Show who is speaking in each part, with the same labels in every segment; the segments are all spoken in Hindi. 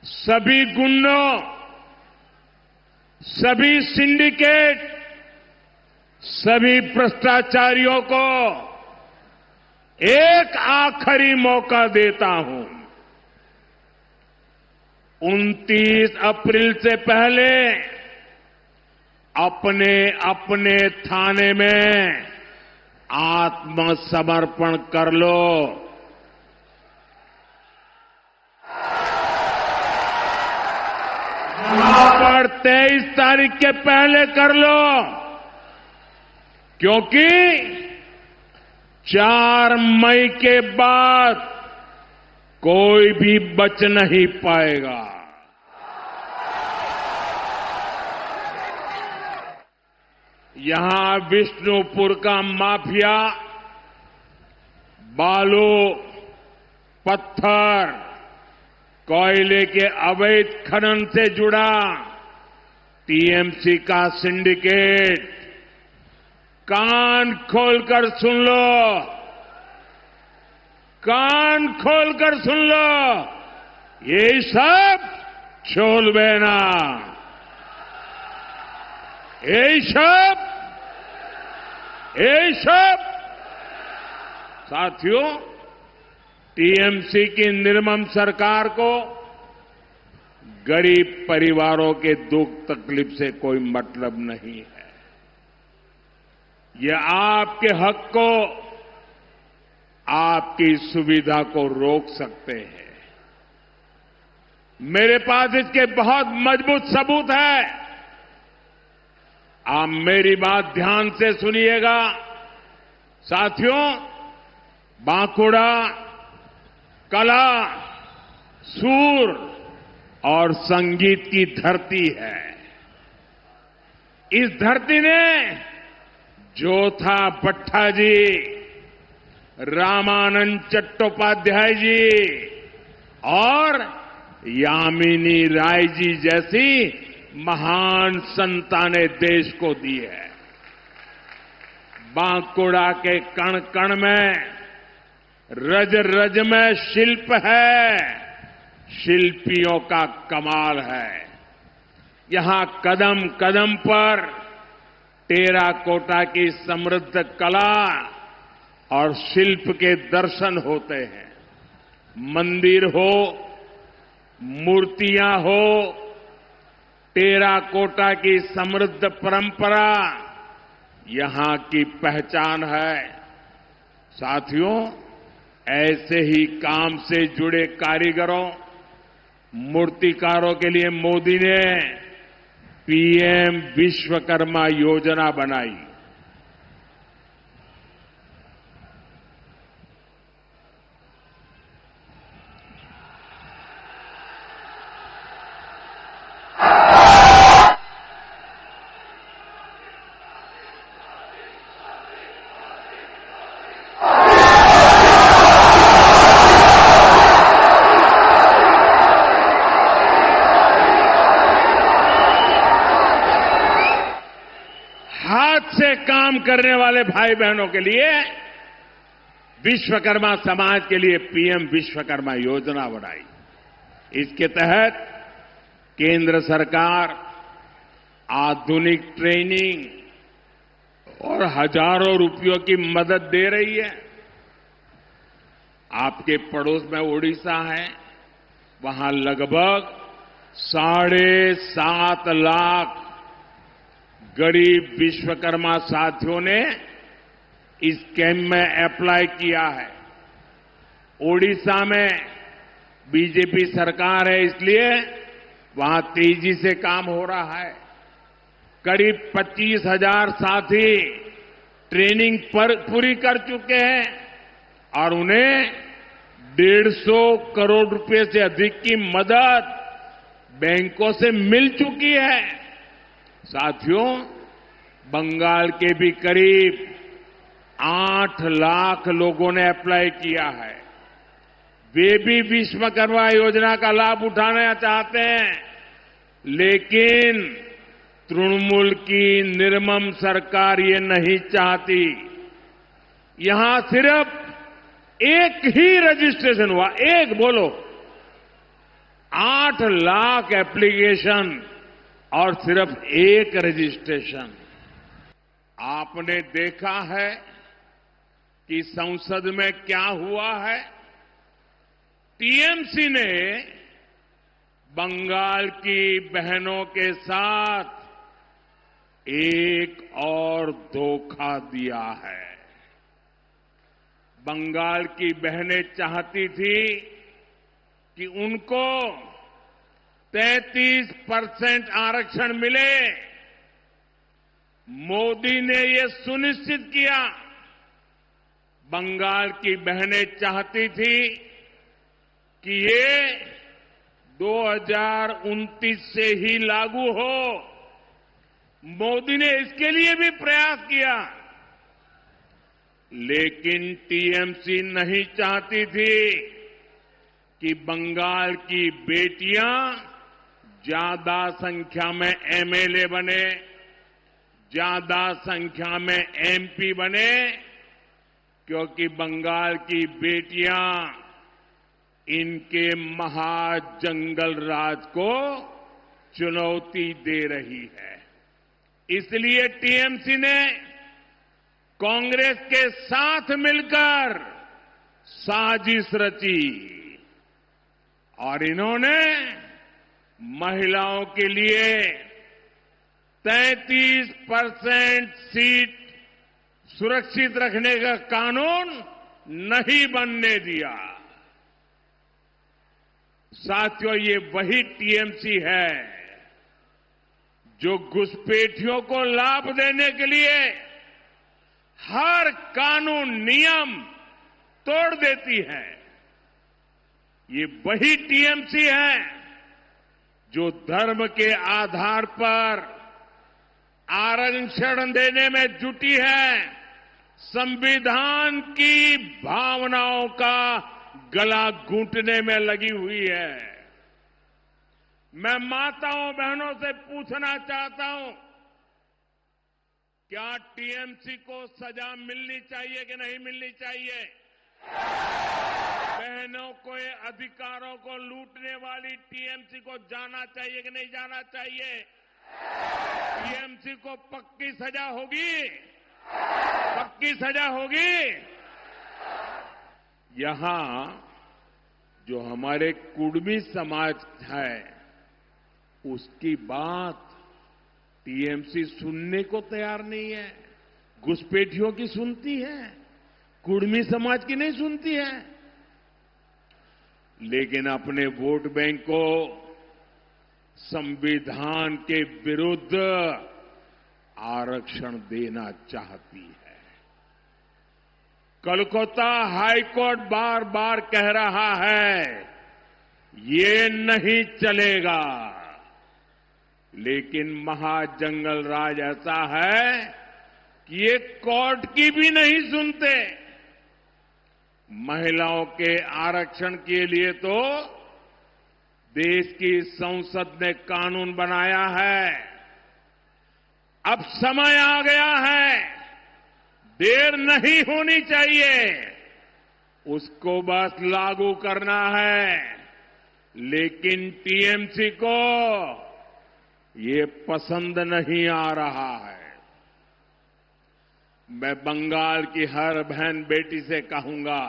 Speaker 1: सभी गुंडों, सभी सिंडिकेट, सभी भ्रष्टाचारियों को एक आखिरी मौका देता हूं। 29 अप्रैल से पहले अपने अपने थाने में आत्मसमर्पण कर लो। यहां पर 23 तारीख के पहले कर लो, क्योंकि 4 मई के बाद कोई भी बच नहीं पाएगा। यहां विष्णुपुर का माफिया बालू, पत्थर, कोयले के अवैध खनन से जुड़ा टीएमसी का सिंडिकेट, कान खोलकर सुन लो, कान खोलकर सुन लो, ये सब छोड़बे ना, ये सब साथियों, टीएमसी की निर्मम सरकार को गरीब परिवारों के दुख तकलीफ से कोई मतलब नहीं है। ये आपके हक को, आपकी सुविधा को रोक सकते हैं। मेरे पास इसके बहुत मजबूत सबूत है। आप मेरी बात ध्यान से सुनिएगा। साथियों, बांकुड़ा कला, सूर और संगीत की धरती है। इस धरती ने जोथा भट्टा जी, रामानंद चट्टोपाध्याय जी और यामिनी राय जी जैसी महान संतानें देश को दी है। बांकुड़ा के कण कण में, रज रज में शिल्प है, शिल्पियों का कमाल है। यहां कदम कदम पर टेराकोटा की समृद्ध कला और शिल्प के दर्शन होते हैं। मंदिर हो, मूर्तियां हो, टेराकोटा की समृद्ध परंपरा यहां की पहचान है। साथियों, ऐसे ही काम से जुड़े कारीगरों, मूर्तिकारों के लिए मोदी ने पीएम विश्वकर्मा योजना बनाई। हाथ से काम करने वाले भाई बहनों के लिए विश्वकर्मा समाज के लिए पीएम विश्वकर्मा योजना बनाई। इसके तहत केंद्र सरकार आधुनिक ट्रेनिंग और हजारों रुपयों की मदद दे रही है। आपके पड़ोस में ओडिशा है, वहां लगभग 7.5 लाख गरीब विश्वकर्मा साथियों ने इस कैंप में अप्लाई किया है। ओडिशा में बीजेपी सरकार है, इसलिए वहां तेजी से काम हो रहा है। करीब 25,000 साथी ट्रेनिंग पूरी कर चुके हैं और उन्हें 150 करोड़ रुपए से अधिक की मदद बैंकों से मिल चुकी है। साथियों, बंगाल के भी करीब 8 लाख लोगों ने अप्लाई किया है। वे भी विश्वकर्मा योजना का लाभ उठाना चाहते हैं, लेकिन तृणमूल की निर्मम सरकार ये नहीं चाहती। यहां सिर्फ एक ही रजिस्ट्रेशन हुआ, एक बोलो, 8 लाख एप्लीकेशन और सिर्फ एक रजिस्ट्रेशन। आपने देखा है कि संसद में क्या हुआ है। टीएमसी ने बंगाल की बहनों के साथ एक और धोखा दिया है। बंगाल की बहनें चाहती थी कि उनको 33% आरक्षण मिले। मोदी ने ये सुनिश्चित किया। बंगाल की बहनें चाहती थी कि ये 2029 से ही लागू हो। मोदी ने इसके लिए भी प्रयास किया, लेकिन टीएमसी नहीं चाहती थी कि बंगाल की बेटियां ज्यादा संख्या में एमएलए बने, ज्यादा संख्या में एमपी बने, क्योंकि बंगाल की बेटियां इनके महाजंगल राज को चुनौती दे रही है। इसलिए टीएमसी ने कांग्रेस के साथ मिलकर साजिश रची और इन्होंने महिलाओं के लिए 33% सीट सुरक्षित रखने का कानून नहीं बनने दिया। साथियों, ये वही टीएमसी है जो घुसपैठियों को लाभ देने के लिए हर कानून नियम तोड़ देती है। ये वही टीएमसी है जो धर्म के आधार पर आरक्षण देने में जुटी है, संविधान की भावनाओं का गला घूंटने में लगी हुई है। मैं माताओं बहनों से पूछना चाहता हूं, क्या टीएमसी को सजा मिलनी चाहिए कि नहीं मिलनी चाहिए? बहनों के अधिकारों को लूटने वाली टीएमसी को जाना चाहिए कि नहीं जाना चाहिए? टीएमसी को पक्की सजा होगी? पक्की सजा होगी? यहां जो हमारे कुर्मी समाज है, उसकी बात टीएमसी सुनने को तैयार नहीं है। घुसपैठियों की सुनती है, कुर्मी समाज की नहीं सुनती है। लेकिन अपने वोट बैंक को संविधान के विरुद्ध आरक्षण देना चाहती है। कोलकाता हाईकोर्ट बार बार कह रहा है ये नहीं चलेगा, लेकिन महाजंगल राज ऐसा है कि ये कोर्ट की भी नहीं सुनते। महिलाओं के आरक्षण के लिए तो देश की संसद ने कानून बनाया है। अब समय आ गया है, देर नहीं होनी चाहिए, उसको बस लागू करना है। लेकिन टीएमसी को ये पसंद नहीं आ रहा है। मैं बंगाल की हर बहन बेटी से कहूंगा,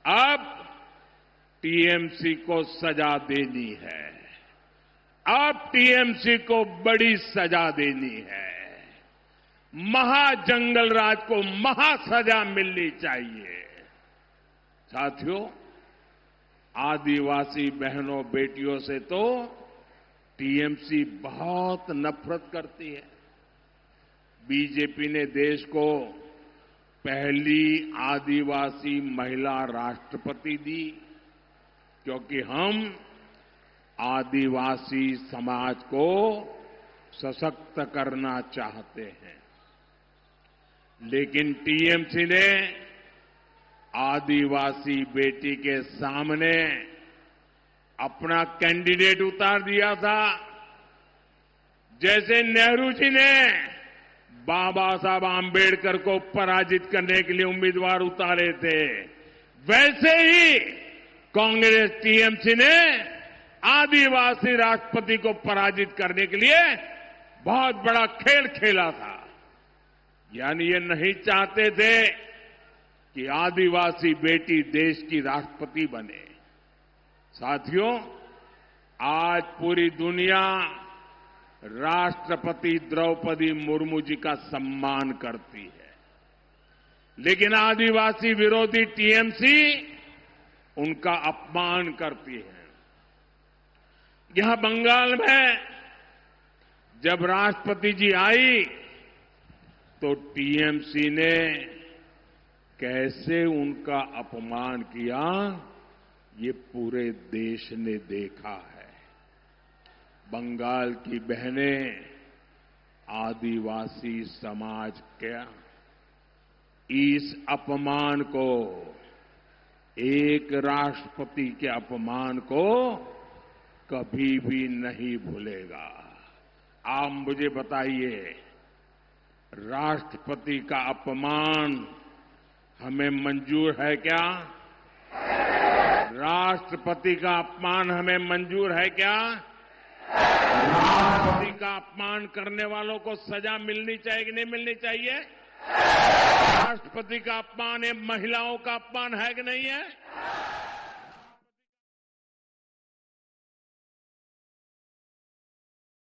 Speaker 1: अब टीएमसी को सजा देनी है। अब टीएमसी को बड़ी सजा देनी है। महाजंगल राज को महासजा मिलनी चाहिए। साथियों, आदिवासी बहनों बेटियों से तो टीएमसी बहुत नफरत करती है। बीजेपी ने देश को पहली आदिवासी महिला राष्ट्रपति दी, क्योंकि हम आदिवासी समाज को सशक्त करना चाहते हैं। लेकिन टीएमसी ने आदिवासी बेटी के सामने अपना कैंडिडेट उतार दिया था। जैसे नेहरू जी ने बाबा साहब आंबेडकर को पराजित करने के लिए उम्मीदवार उतारे थे, वैसे ही कांग्रेस टीएमसी ने आदिवासी राष्ट्रपति को पराजित करने के लिए बहुत बड़ा खेल खेला था। यानी ये नहीं चाहते थे कि आदिवासी बेटी देश की राष्ट्रपति बने। साथियों, आज पूरी दुनिया राष्ट्रपति द्रौपदी मुर्मू जी का सम्मान करती है, लेकिन आदिवासी विरोधी टीएमसी उनका अपमान करती है। यहां बंगाल में जब राष्ट्रपति जी आई तो टीएमसी ने कैसे उनका अपमान किया, ये पूरे देश ने देखा है। बंगाल की बहनें आदिवासी समाज के इस अपमान को, एक राष्ट्रपति के अपमान को कभी भी नहीं भूलेगा। आप मुझे बताइए, राष्ट्रपति का अपमान हमें मंजूर है क्या? राष्ट्रपति का अपमान हमें मंजूर है क्या? राष्ट्रपति का अपमान करने वालों को सजा मिलनी चाहिए कि नहीं मिलनी चाहिए? राष्ट्रपति का अपमान ये महिलाओं का अपमान है कि नहीं है?